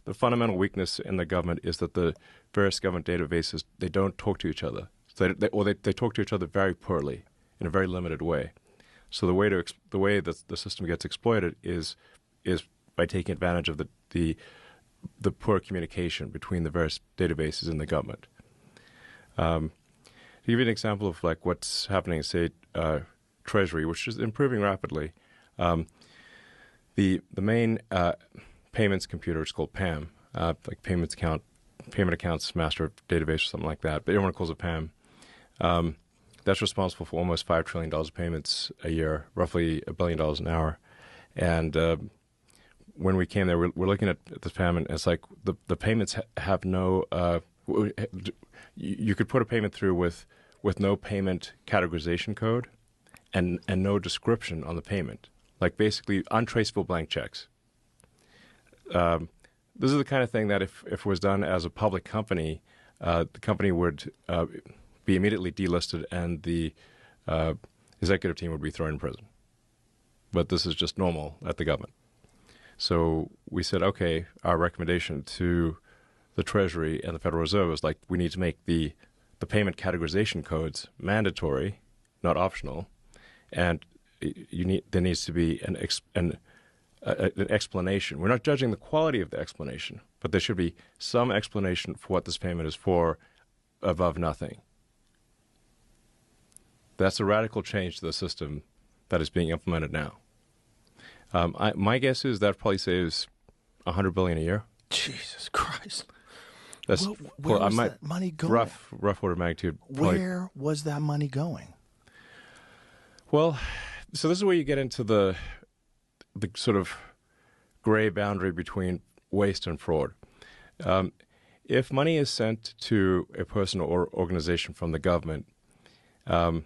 the fundamental weakness in the government is that the various government databases, they don't talk to each other. So they talk to each other very poorly in a very limited way. So the way that the system gets exploited is by taking advantage of the poor communication between the various databases in the government. To give you an example of like what's happening, say, Treasury, which is improving rapidly, the main payments computer is called PAM, like payment accounts master database or something like that, but everyone calls it PAM. That's responsible for almost $5 trillion of payments a year, roughly $1 billion an hour. And when we came there, we're looking at this PAM, and it's like the payments have no. You could put a payment through with no payment categorization code, and no description on the payment, like basically untraceable blank checks. This is the kind of thing that if it was done as a public company, the company would be immediately delisted, and the executive team would be thrown in prison. But this is just normal at the government. So we said, okay, our recommendation to the Treasury and the Federal Reserve is like, we need to make the payment categorization codes mandatory, not optional, and there needs to be an explanation. We're not judging the quality of the explanation, but there should be some explanation for what this payment is for above nothing. That's a radical change to the system that is being implemented now. My guess is that probably saves $100 billion a year. Jesus Christ! That's where was that money going? Rough order of magnitude. Where was that money going? Well, so this is where you get into the sort of gray boundary between waste and fraud. If money is sent to a person or organization from the government, and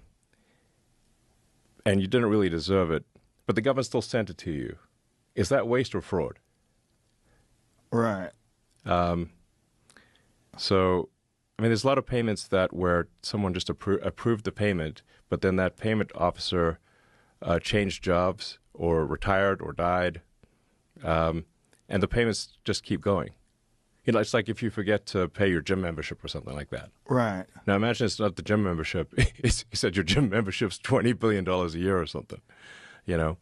you didn't really deserve it, but the government still sent it to you, is that waste or fraud? Right. So, I mean, there's a lot of payments where someone just approved the payment, but then that payment officer changed jobs or retired or died, and the payments just keep going. You know, it's like if you forget to pay your gym membership or something like that. Right. Now, imagine it's not the gym membership. You said your gym membership's $20 billion a year or something, you know.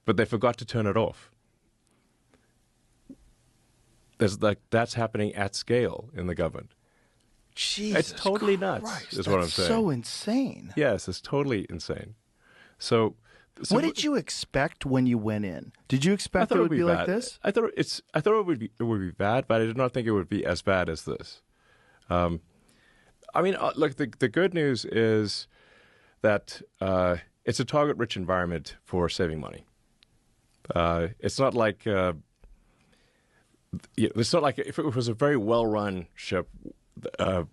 But they forgot to turn it off. That's happening at scale in the government. Jesus It's totally Christ, nuts, is what I'm saying. So insane. Yes, it's totally insane. So what did you expect when you went in? Did you expect it would be like this? I thought it would be bad, but I did not think it would be as bad as this. I mean, look, the good news is that it's a target-rich environment for saving money. It's not like if it was a very well-run ship, if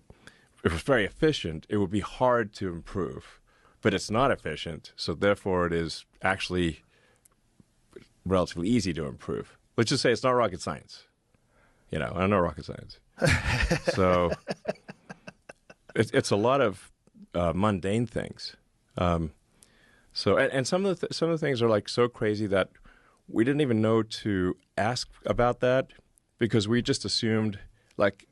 it was very efficient, it would be hard to improve. But it's not efficient, so therefore it is actually relatively easy to improve. Let's just say it's not rocket science. You know, I know rocket science. So it's a lot of mundane things. So some of the things are like so crazy that we didn't even know to ask about that, because we just assumed, like,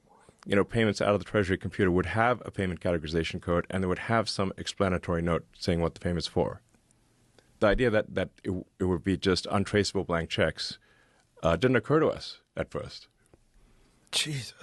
you know, payments out of the Treasury computer would have a payment categorization code, and they would have some explanatory note saying what the payment's for. The idea that it would be just untraceable blank checks didn't occur to us at first. Jesus.